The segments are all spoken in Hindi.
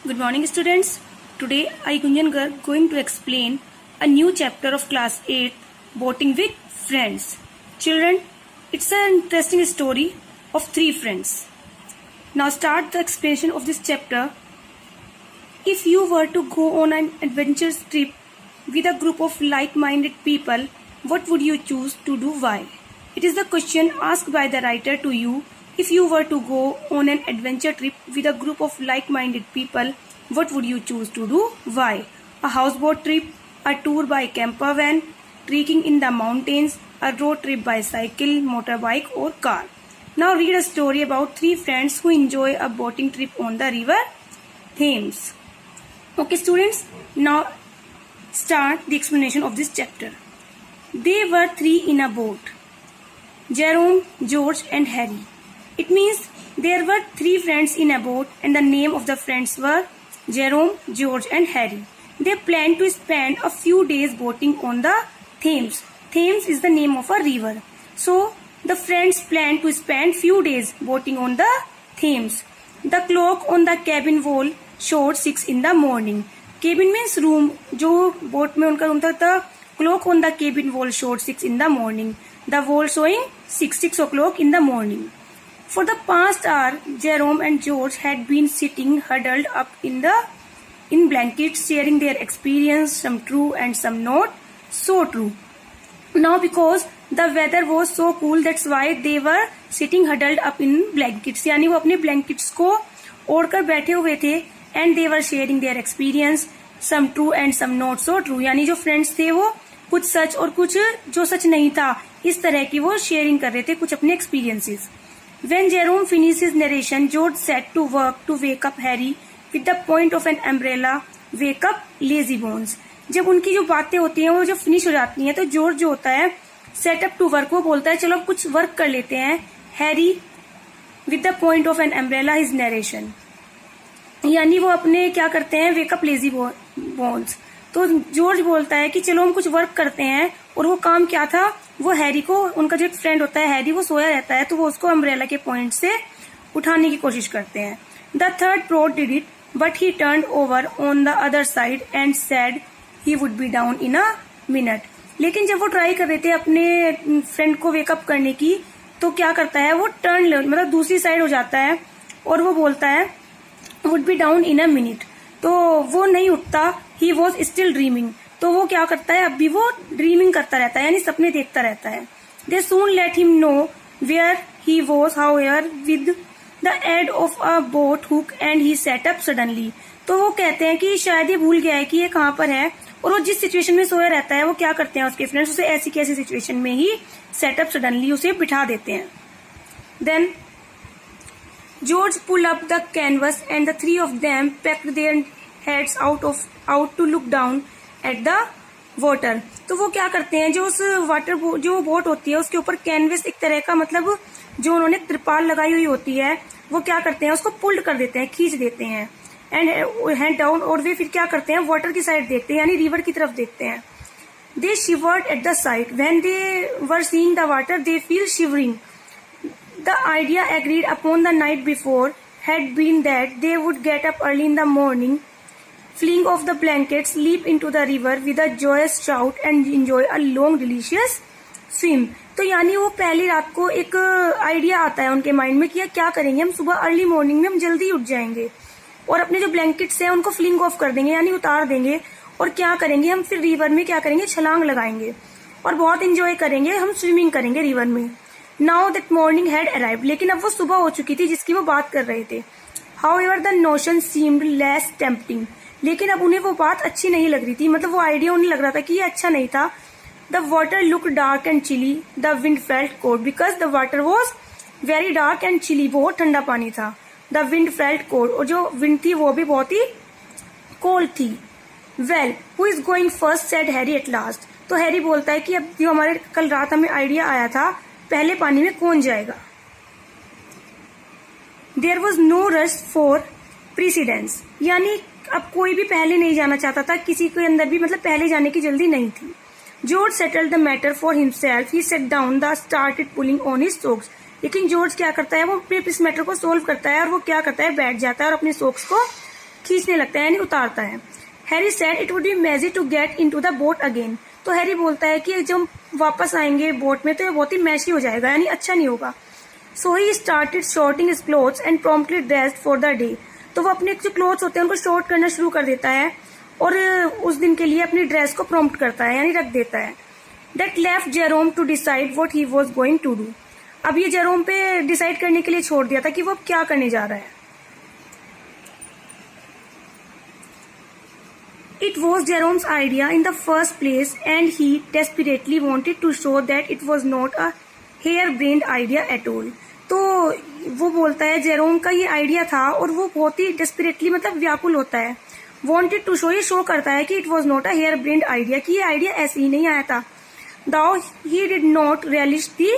Good morning, students. Today, I Gunjan Garg going to explain a new chapter of class 8, Boating with Friends. Children, it's an interesting story of three friends. Now start the explanation of this chapter. If you were to go on an adventure trip with a group of like-minded people, what would you choose to do? Why? It is the question asked by the writer to you. If you were to go on an adventure trip with a group of like-minded people, what would you choose to do? Why? A houseboat trip, a tour by camper van, trekking in the mountains, a road trip by cycle, motorbike or car. Now read a story about three friends who enjoy a boating trip on the river Thames. Okay students, now start the explanation of this chapter. They were three in a boat. Jerome, George and Harry. It means there were three friends in a boat and the name of the friends were Jerome, George and Harry. They planned to spend a few days boating on the Thames. Thames is the name of a river. So the friends planned to spend few days boating on the Thames. The clock on the cabin wall showed 6 in the morning. Cabin means room. जो boat में उनका room था, clock on the cabin wall showed 6 in the morning. The wall showing 6 o'clock in the morning. For the past hour, Jerome and George had been sitting huddled up in blankets, sharing their experience, some true and some not so true. Now because the weather was so cool, that's why they were sitting huddled up in blankets. यानी वो अपने blankets को ओढ़कर बैठे हुए थे and they were sharing their experience, some true and some not so true. यानी जो friends थे वो कुछ सच और कुछ जो सच नहीं था, इस तरह की वो sharing कर रहे थे कुछ अपने experiences. When Jerome finished his narration, George set to work to wake up Harry with the point of an umbrella. Wake up lazy bones. जब उनकी जो बातें होती हैं वो जब फिनिश हो जाती हैं तो जॉर्ज जो होता है सेट अप टू वर्क, वो बोलता है चलो अब कुछ वर्क कर लेते हैं. Harry with the point of an umbrella his narration, यानी वो अपने क्या करते हैं वेकअप लेजी बोन्स. तो जॉर्ज बोलता है कि चलो हम कुछ वर्क करते हैं, और वो काम क्या था, वो हैरी को, उनका जो एक फ्रेंड होता है हैरी, वो सोया रहता है तो वो उसको अम्ब्रेला के पॉइंट से उठाने की कोशिश करते हैं. The third pro did it but he turn over on the other side and said he would be down in a minute. लेकिन जब वो ट्राई कर रहे थे अपने फ्रेंड को वेकअप करने की, तो क्या करता है वो टर्न मतलब दूसरी साइड हो जाता है और वो बोलता है would be down in a minute. तो वो नहीं उठता. He was still dreaming. तो वो क्या करता है, अब भी वो ड्रीमिंग करता रहता है यानी सपने देखता रहता है. They soon let him know where he was however with the aid of a boat hook and he sat up suddenly. तो वो कहते हैं कि शायद ये भूल गया है कि ये कहाँ पर है, और वो जिस सिचुएशन में सोया रहता है वो क्या करते हैं उसके फ्रेंड्स उसे ऐसी कैसी सिचुएशन में ही सेटअप सडनली उसे बिठा देते हैं. Then George pulled up the canvas and the three of them pecked their heads out to look down at the water. तो वो क्या करते हैं, जो उस जो बोट होती है उसके ऊपर कैनवस एक तरह का, मतलब जो उन्होंने त्रिपाल लगाई हुई होती है, वो क्या करते हैं उसको पुल्ड कर देते हैं, खींच देते हैं एंड हैंड डाउन, और वे फिर क्या करते हैं वाटर की साइड देखते हैं यानी रिवर की तरफ देखते हैं. They shivered at the sight when they were seeing the water they feel shivering. The idea agreed upon the night before had been that they would get up early in the morning, fling off the blankets, leap into the river with a joyous shout and enjoy a long delicious swim. तो यानी वो पहली रात को एक आइडिया आता है उनके माइंड में कि क्या करेंगे हम, सुबह अर्ली मॉर्निंग में हम जल्दी उठ जाएंगे और अपने जो ब्लैंकेट्स हैं उनको फ्लिंग ऑफ कर देंगे यानी उतार देंगे, और क्या करेंगे हम फिर रिवर में क्या करेंगे, छलांग लगाएंगे और बहुत इंजॉय करेंगे, हम स्विमिंग करेंगे रिवर में. Now that morning had arrived. लेकिन अब वो सुबह हो चुकी थी जिसकी वो बात कर रहे थे. However the notion seemed less tempting. लेकिन अब उन्हें वो बात अच्छी नहीं लग रही थी, मतलब वो आइडिया उन्हें लग रहा था कि ये अच्छा नहीं था. The water look dark and chilly. The wind felt cold because the water was very dark and chilly. बहुत ठंडा पानी था. The wind felt cold. और जो विंड थी वो भी बहुत ही कोल्ड थी. Well who is going first said Harry at last. तो हैरी बोलता है कि अब जो हमारे कल रात हमें आइडिया आया था, पहले पानी में कौन जाएगा. There was no rush for precedence. यानी अब कोई भी पहले नहीं जाना चाहता था, किसी के अंदर भी मतलब पहले जाने की जल्दी नहीं थी. George settled the matter for himself. He set down the started pulling on his socks. लेकिन जॉर्ज क्या करता है, वो इस मैटर को सोल्व करता है और वो क्या करता है, बैठ जाता है और अपने सॉक्स को खींचने लगता है यानी उतारता है। Harry said it would be messy to get into the boat again. तो हैरी बोलता है कि जब वापस आएंगे बोट में तो ये बहुत ही मैशी हो जाएगा यानी अच्छा नहीं होगा। So he started sorting his clothes and promptly dressed for the day. तो वो अपने जो क्लोथ्स होते हैं उनको शॉर्ट करना शुरू कर देता है और उस दिन के लिए अपनी ड्रेस को प्रॉम्प्ट करता है यानी रख देता है। That left Jerome to decide what he was going to do. अब ये जेरोम पे डिसाइड करने के लिए छोड़ दिया था कि वो क्या करने जा रहा है। It was Jerome's idea in the first place and he desperately wanted to show that it was not a hair-brained idea at all. तो वो बोलता है जेरोम का ये आइडिया था और वो बहुत ही डेस्परेटली मतलब व्याकुल होता है। Wanted to show, ये शो करता है कि it was not a hair-brained idea, कि ये आइडिया ऐसे ही नहीं आया था। Though he did not relish the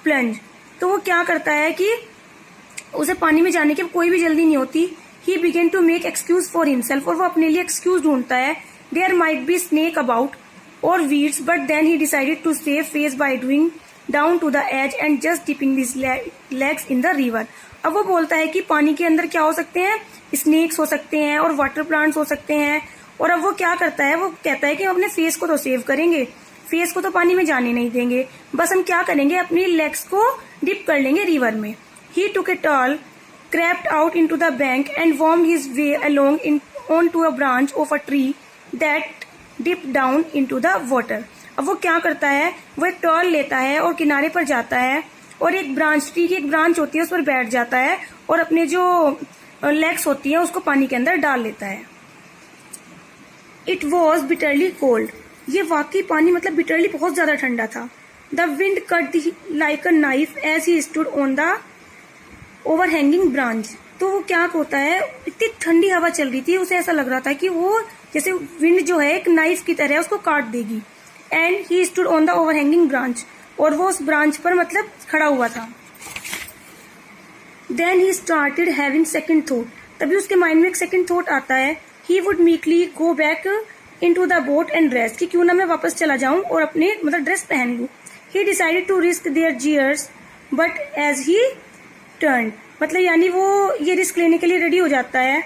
plunge. तो वो क्या करता है कि उसे पानी में जाने की कोई भी जल्दी नहीं होती। He began to make excuse for himself, और वो अपने लिए excuse ढूंढता है। There might be snake about or weeds, but then he decided to save face by doing down to the edge and just dipping his legs in the river. अब वो बोलता है कि पानी के अंदर क्या हो सकते हैं, स्नेक्स हो सकते हैं और वाटर प्लांट्स हो सकते हैं। और अब वो क्या करता है, वो कहता है कि हम अपने फेस को तो सेव करेंगे, फेस को तो पानी में जाने नहीं देंगे, बस हम क्या करेंगे अपनी लेग्स को डिप कर लेंगे रिवर में। He took a towel, crept out into the bank and wormed his way along onto a branch of a tree that dipped down into the water. अब वो क्या करता है, वो एक टॉल लेता है और किनारे पर जाता है और एक ब्रांच, ट्री की एक ब्रांच होती है उस पर बैठ जाता है और अपने जो लेग्स होती है उसको पानी के अंदर डाल लेता है। It was bitterly cold. ये वाकई पानी मतलब बिटरली बहुत ज्यादा ठंडा था। The wind cut like a knife as he stood on the overhanging branch. तो वो क्या होता है, इतनी ठंडी हवा चल रही थी, उसे ऐसा लग रहा था कि वो जैसे विंड जो है एक नाइफ की तरह उसको काट देगी। And he stood on the overhanging branch, और वो उस ब्रांच पर मतलब खड़ा हुआ था। Then he started having second thought. तभी उसके माइंड में एक सेकंड थॉट आता है। He would meekly go back into the boat and dress, कि क्यों ना मैं वापस चला जाऊं और अपने मतलब ड्रेस पहन लूं। He decided to risk their jeers but as he turn, मतलब यानी वो ये रिस्क लेने के लिए रेडी हो जाता है।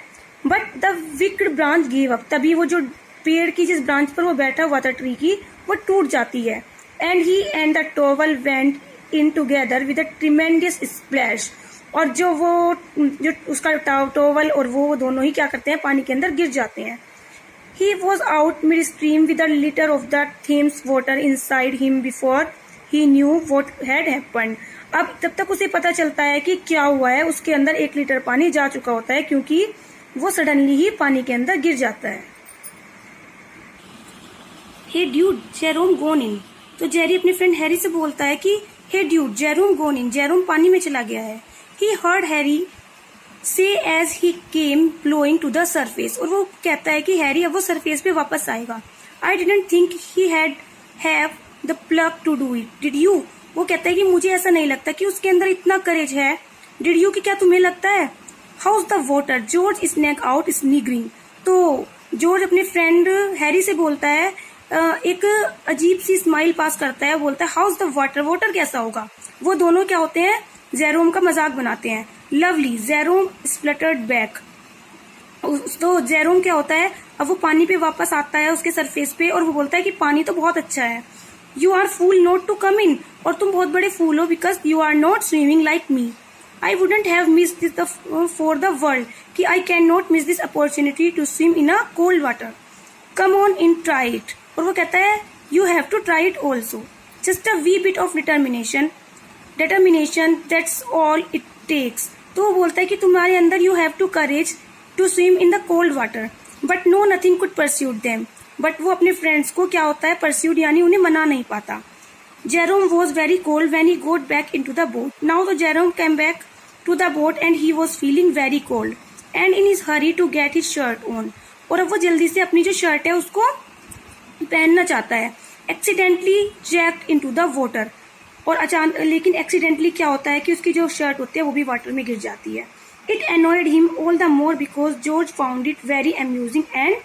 But the wicked branch give up, तभी वो जो पेड़ की जिस ब्रांच पर वो बैठा हुआ था ट्री की, वो टूट जाती है। And he and the towel went in together with a tremendous splash, और जो उसका टॉवल और वो दोनों ही क्या करते हैं, पानी के अंदर गिर जाते हैं। He was out mid stream with a litre of the Thames water inside him before he knew what had happened. अब तब तक उसे पता चलता है कि क्या हुआ है, उसके अंदर 1 लीटर पानी जा चुका होता है क्योंकि वो सडनली ही पानी के अंदर गिर जाता है। Hey dude Jerome gone in. तो जेरी अपने फ्रेंड हैरी से बोलता है कि hey dude Jerome gone in, Jerome पानी में चला गया है। ही हर्ड हैरी से as he came blowing to the surface, और वो कहता है कि हैरी अब वो सरफेस पे वापस आएगा। I didn't think he have the plug to do it, did you. वो कहता है कि मुझे ऐसा नहीं लगता कि उसके अंदर इतना करेज है। डिड यू, कि क्या तुम्हें लगता है। How's the water, George snack out sniggering. तो जॉर्ज अपने फ्रेंड हैरी से बोलता है, एक अजीब सी स्माइल पास करता है, बोलता है हाउस द वाटर, वाटर कैसा होगा। वो दोनों क्या होते हैं, जेरोम का मजाक बनाते हैं। Lovely, Jerome spluttered back. तो जेरोम क्या होता है, अब वो पानी पे वापस आता है उसके सरफेस पे, और वो बोलता है कि पानी तो बहुत अच्छा है। You are fool not to come in, और तुम बहुत बड़े फूल हो because you are not swimming like me. I wouldn't have miss this for the world, कि I can not miss this opportunity to swim in a cold water. Come on in, try it. और वो कहता है you have to try it also, just a wee bit of determination that's all it takes. तो वो बोलता है कि तुम्हारे अंदर you have to courage to swim in the cold water, but no nothing could pursuit them. But वो अपने फ्रेंड्स को क्या होता है, परस्यूट यानी उन्हें मना नहीं पाता। Jerome was very cold when he got back in to the boat. Now the Jerome came back to the boat and he was feeling very cold and in his hurry to get his shirt on. और अब वो जल्दी से अपनी जो शर्ट है उसको पहनना चाहता है। Accidentally jacked in to the water, और अचानक लेकिन एक्सीडेंटली क्या होता है कि उसकी जो शर्ट होती है वो भी वाटर में गिर जाती है। It annoyed him all the more because George found it very amusing and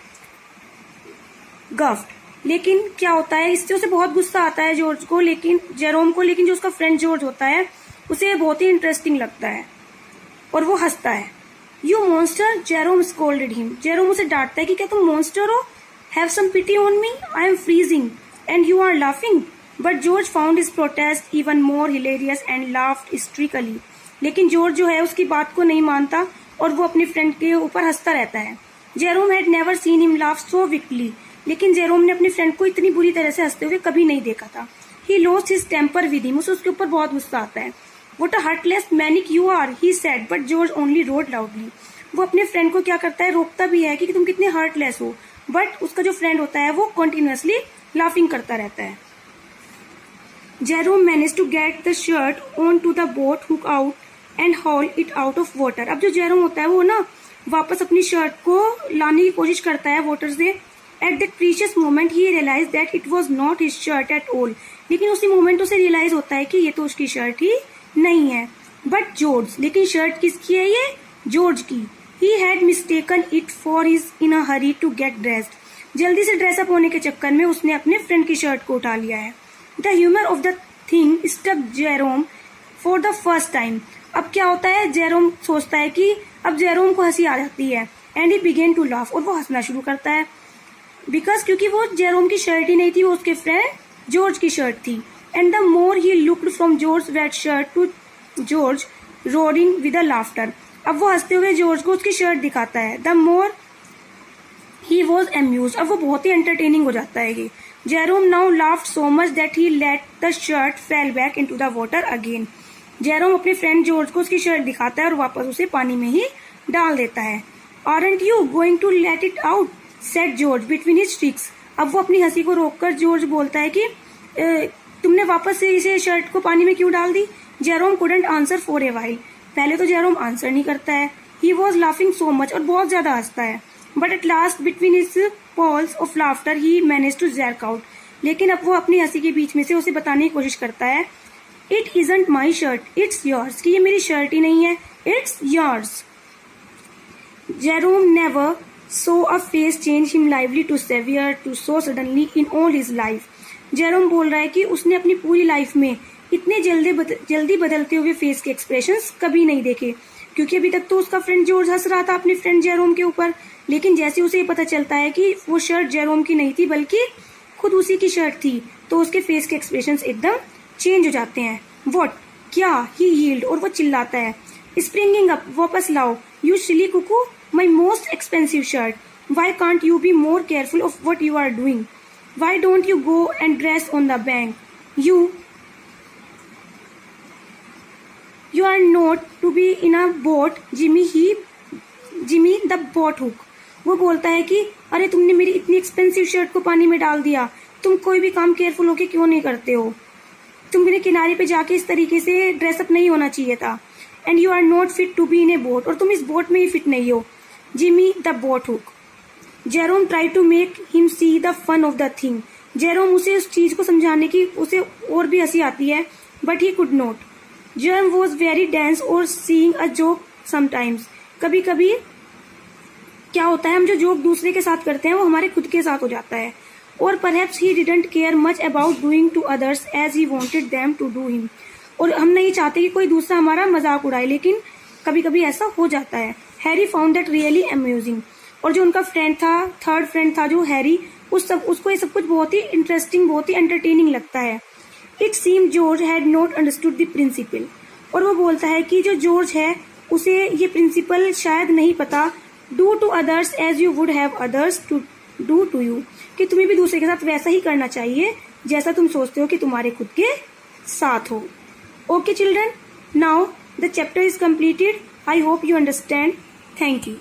guffawed. लेकिन क्या होता है, इससे उसे बहुत गुस्सा आता है जॉर्ज को, लेकिन जेरोम को, लेकिन जो उसका फ्रेंड जॉर्ज होता है उसे बहुत ही इंटरेस्टिंग लगता है और वो हंसता है। You monster, Jerome scolded him. Jerome उसे डांटता है कि क्या तुम मॉन्स्टर हो? Have some pity on me, I am freezing and you are laughing. But George found his protest even more hilarious and laughed hysterically. लेकिन जॉर्ज जो है उसकी बात को नहीं मानता और वो अपनी फ्रेंड के ऊपर हंसता रहता है। Jerome had never seen him laugh so weakly. लेकिन जेरोम ने अपनी फ्रेंड को इतनी बुरी तरह से हंसते हुए कभी नहीं देखा था। He lost his temper with him. उसे उसके ऊपर बहुत गुस्सा आता है। What a heartless maniac you are, he said, but George only roared loudly. वो अपने फ्रेंड को क्या करता है, रोकता भी है कि तुम कितने हार्टलेस हो, बट उसका जो फ्रेंड होता है वो कंटिन्यूअसली लाफिंग करता रहता है। Jerome manage to get the shirt on to the boat hook out and haul it out of water. अब जो जेरोम होता है वो ना वापस अपनी शर्ट को लाने की कोशिश करता है वाटर से। At that precious moment he realize that it was not his shirt at all. लेकिन उसी मोमेंट उसे रियलाइज होता है कि ये तो उसकी शर्ट ही नहीं है, बट जॉर्ज। लेकिन शर्ट किसकी है? ये जॉर्ज की। He had mistaken it for his in a hurry to get dressed. जल्दी से ड्रेसअप होने के चक्कर में उसने अपने फ्रेंड की शर्ट को उठा लिया है। The humour of the thing struck Jerome for the first time. अब क्या होता है, जेरोम सोचता है कि अब जेरोम को हंसी आ जाती है and he began to laugh. और वो हंसना शुरू करता है बिकॉज क्योंकि वो जेरोम की शर्ट ही नहीं थी, वो उसके फ्रेंड जॉर्ज की शर्ट थी। And the more he looked from George wet shirt to George roaring with a laughter. अब वो हंसते हुए जॉर्ज को उसकी शर्ट दिखाता है। The more he was amuse. अब वो बहुत ही एंटरटेनिंग हो जाता है ये। Jerome now laughed so much that he let the shirt fell back into the water again. Jerome अपने फ्रेंड जॉर्ज को उसकी शर्ट दिखाता है और वापस उसे पानी में ही डाल देता है। Aren't you going to let it out, said George between his sticks. अब वो अपनी हंसी को रोककर जॉर्ज बोलता है कि तुमने वापस से इसे शर्ट को पानी में क्यों डाल दी? Jerome couldn't answer for a while. पहले तो जेरोम आंसर नहीं करता है। He was laughing so much, और बहुत ज्यादा हंसता है। But at last between his peals of laughter he manage to jerk out. लेकिन अब वो अपनी हंसी के बीच में से उसे बताने की कोशिश करता है, it isn't my shirt, it's yours, कि ये मेरी शर्ट ही नहीं है, it's yours. Jerome never saw a face change him lively to saviour to so suddenly in all his life. जेरोम बोल रहा है कि उसने अपनी पूरी लाइफ में इतने जल्दी बदलते हुए फेस के एक्सप्रेशंस कभी नहीं देखे, क्योंकि अभी तक तो उसका फ्रेंड जॉर्ज हंस रहा था अपने फ्रेंड जेरोम के ऊपर। लेकिन जैसे उसे ये पता चलता है कि वो शर्ट जेरोम की नहीं थी बल्कि खुद उसी की शर्ट थी, तो उसके फेस के एक्सप्रेशंस एकदम चेंज हो जाते हैं। व्हाट, क्या? ही यील्ड, और वो चिल्लाता है, स्प्रिंगिंग अप, वापस लाओ, you silly cuckoo, my most expensive shirt, why can't you be more careful of what you are doing, why don't you go and dress on the bank, you are not to be in a boat, Jimmy the boat hook. वो बोलता है कि अरे तुमने मेरी इतनी एक्सपेंसिव शर्ट को पानी में डाल दिया, तुम कोई भी काम केयरफुल होके क्यों नहीं करते हो, तुम्हें किनारे पे जाके इस तरीके से ड्रेसअप नहीं होना चाहिए था। And you are not fit to be in a boat, और तुम इस बोट में ही फिट नहीं हो, Jimmy the boat hook. Jerome try to make him see the fun of the thing. Jerome उसे उस चीज को समझाने की उसे और भी हंसी आती है, but he could not. Jerome was very dense और सीइंग अ जोक समटाइम्स। कभी कभी क्या होता है, हम जो जोक दूसरे के साथ करते हैं वो हमारे खुद के साथ हो जाता है। और perhaps he didn't care much about doing to others as he wanted them to do him. और हम नहीं चाहते कि कोई दूसरा हमारा मजाक उड़ाए, लेकिन कभी कभी ऐसा हो जाता है। Harry found that really amusing. और जो उनका फ्रेंड था, थर्ड फ्रेंड था जो हैरी, उसको ये सब कुछ बहुत ही इंटरेस्टिंग, बहुत ही एंटरटेनिंग लगता है। It seem George had not understood the principal. और वो बोलता है कि जो जॉर्ज है उसे ये प्रिंसिपल शायद नहीं पता, do to others as you would have others to do to you, कि तुम्हें भी दूसरे के साथ वैसा ही करना चाहिए जैसा तुम सोचते हो कि तुम्हारे खुद के साथ हो। Okay children, now the chapter is completed. I hope you understand. Thank you.